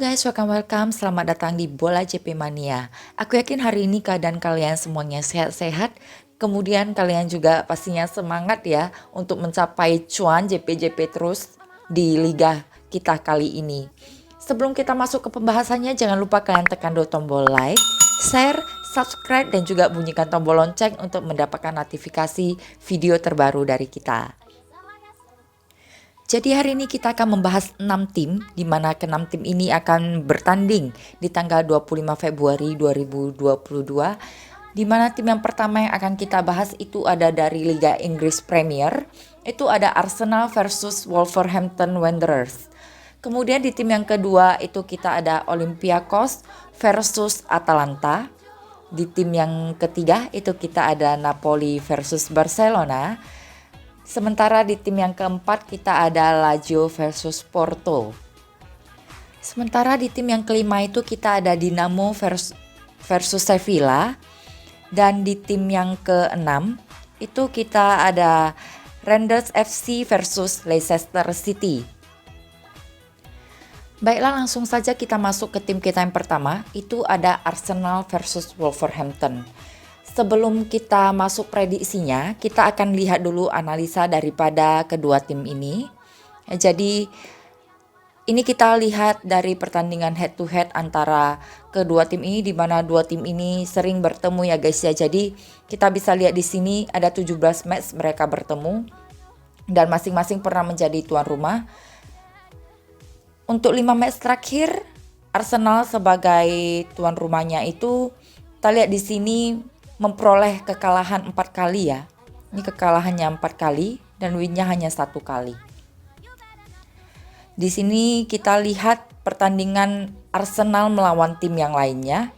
Guys, welcome. Selamat datang di Bola JP Mania. Aku yakin hari ini keadaan kalian semuanya sehat-sehat. Kemudian kalian juga pastinya semangat ya untuk mencapai cuan JP terus di liga kita kali ini. Sebelum kita masuk ke pembahasannya, jangan lupa kalian tekan tombol like, share, subscribe, dan juga bunyikan tombol lonceng untuk mendapatkan notifikasi video terbaru dari kita. Jadi hari ini kita akan membahas 6 tim, di mana ke-6 tim ini akan bertanding di tanggal 25 Februari 2022. Di mana tim yang pertama yang akan kita bahas itu ada dari Liga Inggris Premier, itu ada Arsenal versus Wolverhampton Wanderers. Kemudian di tim yang kedua itu kita ada Olympiakos versus Atalanta. Di tim yang ketiga itu kita ada Napoli versus Barcelona. Sementara di tim yang keempat kita ada Lazio versus Porto. Sementara di tim yang kelima itu kita ada Dinamo versus Sevilla. Dan di tim yang keenam itu kita ada Rangers FC versus Leicester City. Baiklah, langsung saja kita masuk ke tim kita yang pertama, itu ada Arsenal versus Wolverhampton. Sebelum kita masuk prediksinya, kita akan lihat dulu analisa daripada kedua tim ini. Jadi ini kita lihat dari pertandingan head to head antara kedua tim ini, di mana dua tim ini sering bertemu ya guys ya. Jadi kita bisa lihat di sini ada 17 match mereka bertemu dan masing-masing pernah menjadi tuan rumah. Untuk 5 match terakhir Arsenal sebagai tuan rumahnya itu kita lihat di sini memperoleh kekalahan 4 kali ya. Ini kekalahannya 4 kali dan winnya hanya 1 kali. Di sini kita lihat pertandingan Arsenal melawan tim yang lainnya.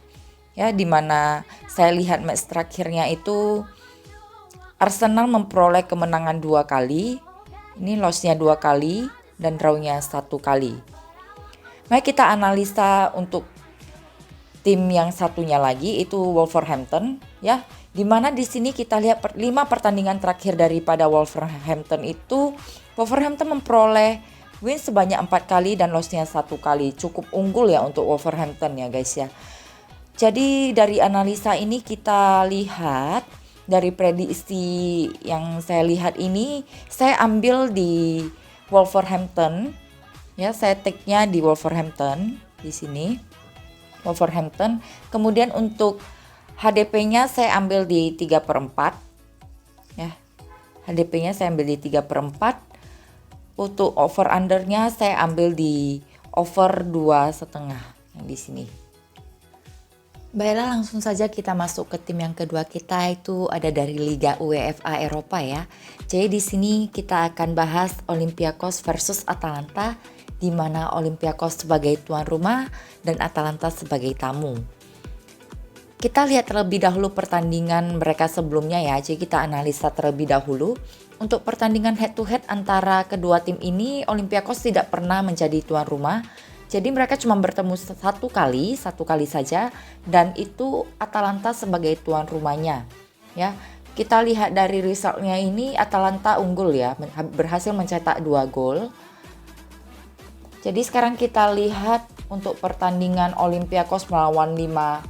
Ya, di mana saya lihat match terakhirnya itu Arsenal memperoleh kemenangan 2 kali. Ini loss-nya 2 kali dan draw-nya 1 kali. Mari kita analisa untuk tim yang satunya lagi itu Wolverhampton ya, dimana di sini kita lihat 5 pertandingan terakhir daripada Wolverhampton itu Wolverhampton memperoleh win sebanyak 4 kali dan lossnya 1 kali. Cukup unggul ya untuk Wolverhampton ya guys ya. Jadi dari analisa ini kita lihat dari prediksi yang saya lihat ini, saya ambil di Wolverhampton ya, saya take-nya di Wolverhampton di sini. Wolverhampton. Kemudian untuk HDP-nya saya ambil di 3/4 ya. HDP-nya saya ambil di 3/4. Untuk over undernya saya ambil di over 2,5 yang di sini. Baiklah, langsung saja kita masuk ke tim yang kedua kita, itu ada dari Liga UEFA Eropa ya. Jadi di sini kita akan bahas Olympiakos versus Atalanta, di mana Olympiakos sebagai tuan rumah dan Atalanta sebagai tamu. Kita lihat terlebih dahulu pertandingan mereka sebelumnya ya, jadi kita analisa terlebih dahulu. Untuk pertandingan head to head antara kedua tim ini, Olympiakos tidak pernah menjadi tuan rumah. Jadi mereka cuma bertemu satu kali saja, dan itu Atalanta sebagai tuan rumahnya. Ya, kita lihat dari resultnya ini Atalanta unggul ya, berhasil mencetak 2 gol. Jadi sekarang kita lihat untuk pertandingan Olympiakos melawan 5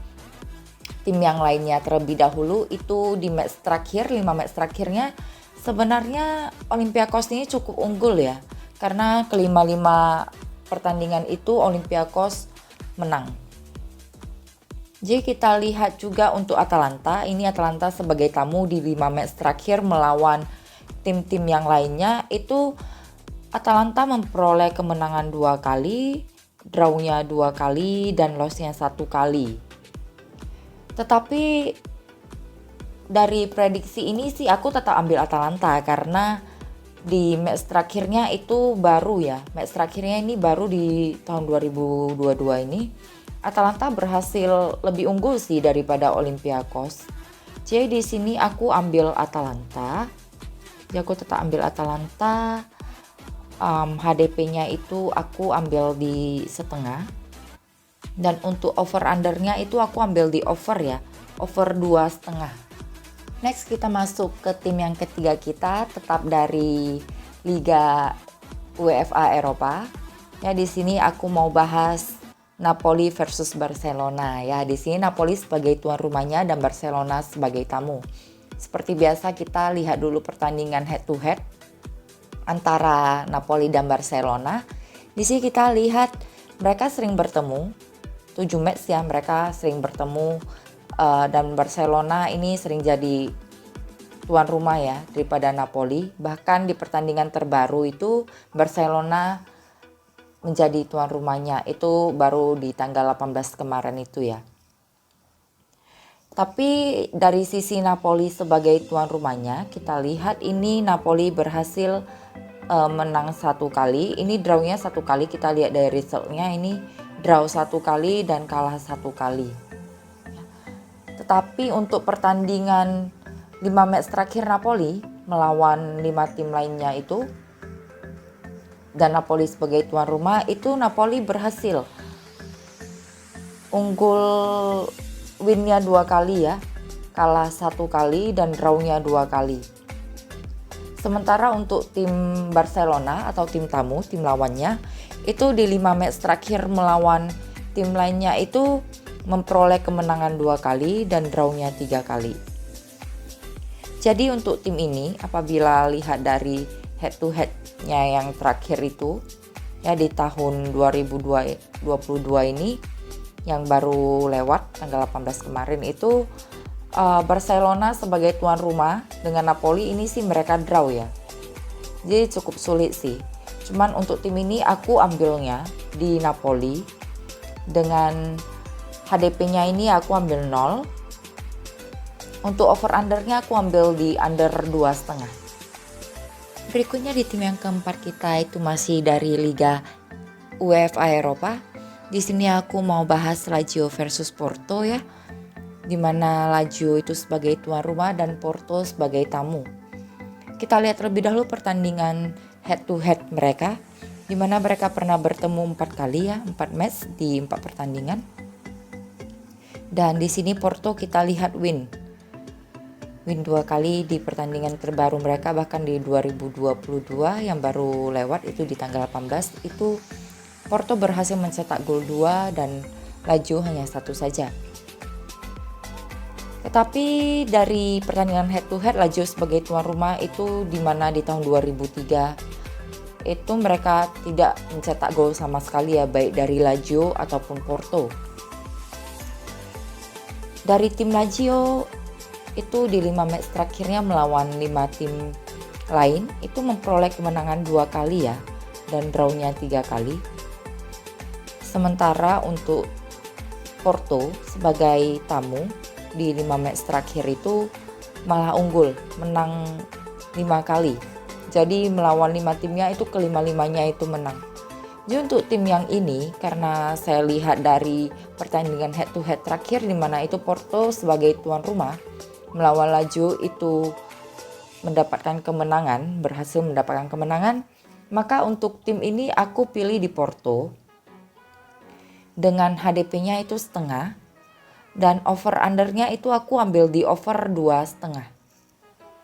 tim yang lainnya terlebih dahulu. Itu di match terakhir, 5 match terakhirnya sebenarnya Olympiakos ini cukup unggul ya. Karena kelima-lima pertandingan itu Olympiakos menang. Jadi kita lihat juga untuk Atalanta. Ini Atalanta sebagai tamu di 5 match terakhir melawan tim-tim yang lainnya. Itu Atalanta memperoleh kemenangan 2 kali, draw-nya 2 kali, dan loss-nya 1 kali. Tetapi dari prediksi ini sih aku tetap ambil Atalanta karena di match terakhirnya itu baru ya. Match terakhirnya ini baru di tahun 2022 ini. Atalanta berhasil lebih unggul sih daripada Olympiakos. Jadi di sini aku ambil Atalanta. Jadi aku tetap ambil Atalanta. HDP-nya itu aku ambil di setengah. Dan untuk over undernya itu aku ambil di over ya, over 2,5. Next kita masuk ke tim yang ketiga kita, tetap dari Liga UEFA Eropa. Ya, di sini aku mau bahas Napoli versus Barcelona ya. Di sini Napoli sebagai tuan rumahnya dan Barcelona sebagai tamu. Seperti biasa kita lihat dulu pertandingan head to head antara Napoli dan Barcelona. Di sini kita lihat mereka sering bertemu, 7 match ya mereka sering bertemu, dan Barcelona ini sering jadi tuan rumah ya daripada Napoli. Bahkan di pertandingan terbaru itu Barcelona menjadi tuan rumahnya, itu baru di tanggal 18 kemarin itu ya. Tapi dari sisi Napoli sebagai tuan rumahnya, kita lihat ini Napoli berhasil menang 1 kali. Ini drawnya 1 kali, kita lihat dari resultnya ini draw 1 kali dan kalah 1 kali. Tetapi untuk pertandingan 5 match terakhir Napoli melawan 5 tim lainnya itu, dan Napoli sebagai tuan rumah, itu Napoli berhasil unggul, winnya 2 kali ya, kalah 1 kali dan drawnya 2 kali. Sementara untuk tim Barcelona atau tim tamu, tim lawannya, itu di 5 match terakhir melawan tim lainnya itu memperoleh kemenangan 2 kali dan drawnya 3 kali. Jadi untuk tim ini apabila lihat dari head to head-nya yang terakhir itu ya di tahun 2022 ini yang baru lewat tanggal 18 kemarin itu, Barcelona sebagai tuan rumah dengan Napoli ini sih mereka draw ya. Jadi cukup sulit sih. Cuman untuk tim ini aku ambilnya di Napoli dengan HDP-nya ini aku ambil 0. Untuk over undernya aku ambil di under 2,5. Berikutnya di tim yang keempat kita itu masih dari Liga UEFA Eropa. Di sini aku mau bahas Lazio versus Porto ya. Dimana Lazio itu sebagai tuan rumah dan Porto sebagai tamu. Kita lihat terlebih dahulu pertandingan head to head mereka. Dimana mereka pernah bertemu 4 kali ya, 4 match di 4 pertandingan. Dan di sini Porto kita lihat win 2 kali di pertandingan terbaru mereka, bahkan di 2022 yang baru lewat itu di tanggal 18 itu Porto berhasil mencetak gol 2 dan Lazio hanya 1 saja. Tetapi dari pertandingan head to head Lazio sebagai tuan rumah itu dimana di tahun 2003 itu mereka tidak mencetak gol sama sekali ya, baik dari Lazio ataupun Porto. Dari tim Lazio itu di 5 match terakhirnya melawan 5 tim lain itu memperoleh kemenangan 2 kali ya dan drawnya 3 kali. Sementara untuk Porto sebagai tamu di 5 match terakhir itu malah unggul, menang 5 kali. Jadi melawan 5 timnya itu kelima-limanya itu menang. Jadi untuk tim yang ini karena saya lihat dari pertandingan head to head terakhir di mana itu Porto sebagai tuan rumah melawan Lazio itu berhasil mendapatkan kemenangan, maka untuk tim ini aku pilih di Porto dengan HDP-nya itu setengah dan over undernya itu aku ambil di over 2,5.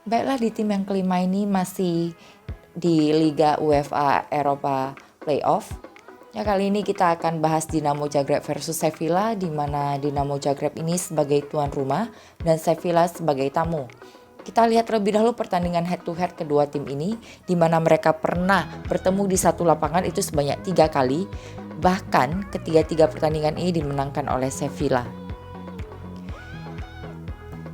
Baiklah, di tim yang kelima ini masih di Liga UEFA Eropa Playoff. Ya, kali ini kita akan bahas Dinamo Zagreb versus Sevilla, di mana Dinamo Zagreb ini sebagai tuan rumah dan Sevilla sebagai tamu. Kita lihat terlebih dahulu pertandingan head to head kedua tim ini, di mana mereka pernah bertemu di satu lapangan itu sebanyak 3 kali. Bahkan ketiga-tiga pertandingan ini dimenangkan oleh Sevilla.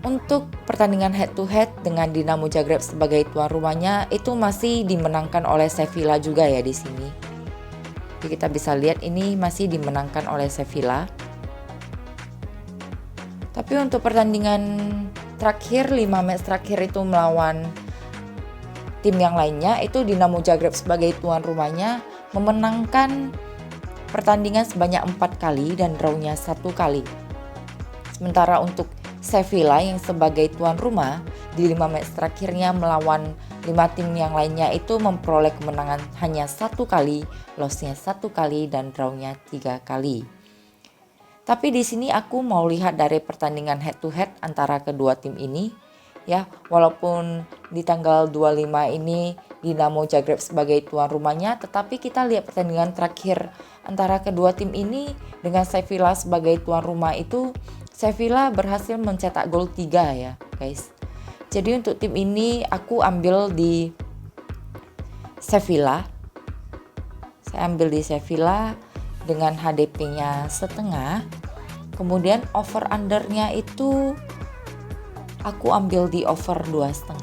Untuk pertandingan head to head dengan Dinamo Zagreb sebagai tuan rumahnya itu masih dimenangkan oleh Sevilla juga ya di sini. Jadi kita bisa lihat ini masih dimenangkan oleh Sevilla. Tapi untuk pertandingan terakhir 5 match terakhir itu melawan tim yang lainnya itu Dinamo Zagreb sebagai tuan rumahnya memenangkan pertandingan sebanyak 4 kali dan drawnya 1 kali. Sementara untuk Sevilla yang sebagai tuan rumah di 5 match terakhirnya melawan 5 tim yang lainnya itu memperoleh kemenangan hanya 1 kali, lossnya 1 kali dan drawnya 3 kali. Tapi di sini aku mau lihat dari pertandingan head to head antara kedua tim ini ya, walaupun di tanggal 25 ini Dinamo Zagreb sebagai tuan rumahnya, tetapi kita lihat pertandingan terakhir antara kedua tim ini dengan Sevilla sebagai tuan rumah itu Sevilla berhasil mencetak gol 3 ya guys. Jadi untuk tim ini aku ambil di Sevilla. Saya ambil di Sevilla dengan HDP-nya setengah. Kemudian over undernya itu aku ambil di over 2,5.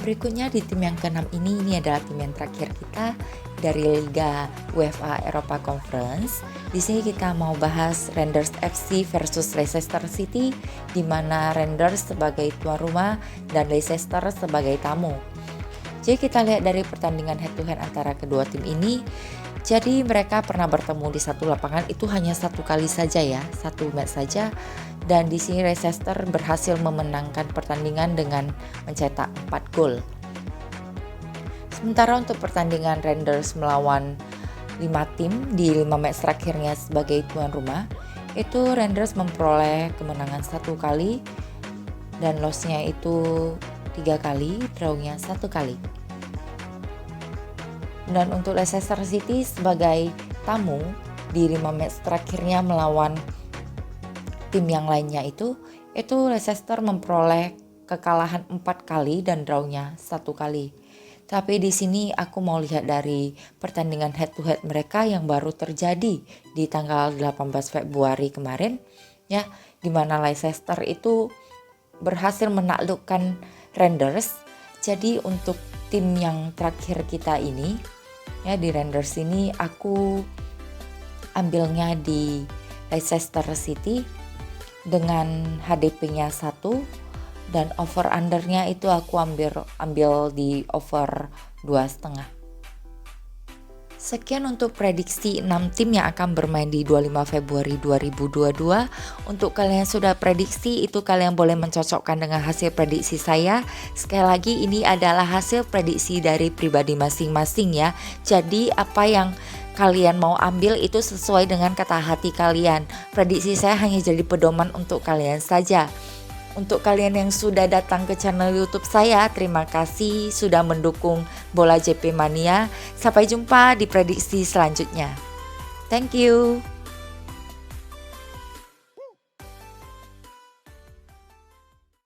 Berikutnya di tim yang ke-6 ini adalah tim yang terakhir kita dari Liga UEFA Europa Conference. Di sini kita mau bahas Rangers FC versus Leicester City, di mana Rangers sebagai tuan rumah dan Leicester sebagai tamu. Jadi kita lihat dari pertandingan head to head antara kedua tim ini. Jadi mereka pernah bertemu di satu lapangan itu hanya satu kali saja ya, satu match saja. Dan di sini Leicester berhasil memenangkan pertandingan dengan mencetak 4 gol. Sementara untuk pertandingan Rangers melawan 5 tim di 5 match terakhirnya sebagai tuan rumah, itu Rangers memperoleh kemenangan 1 kali dan loss-nya itu 3 kali, draw-nya 1 kali. Dan untuk Leicester City sebagai tamu di 5 match terakhirnya melawan tim yang lainnya itu Leicester memperoleh kekalahan 4 kali dan draw-nya 1 kali. Tapi di sini aku mau lihat dari pertandingan head to head mereka yang baru terjadi di tanggal 18 Februari kemarin ya, di mana Leicester itu berhasil menaklukkan Rangers. Jadi untuk tim yang terakhir kita ini ya, di Rangers ini aku ambilnya di Leicester City dengan HDP-nya 1 dan over undernya itu aku ambil di over 2,5. Sekian untuk prediksi 6 tim yang akan bermain di 25 Februari 2022. Untuk kalian yang sudah prediksi, itu kalian boleh mencocokkan dengan hasil prediksi saya. Sekali lagi ini adalah hasil prediksi dari pribadi masing-masing ya. Jadi apa yang kalian mau ambil itu sesuai dengan kata hati kalian. Prediksi saya hanya jadi pedoman untuk kalian saja. Untuk kalian yang sudah datang ke channel YouTube saya, terima kasih sudah mendukung Bola JP Mania. Sampai jumpa di prediksi selanjutnya. Thank you.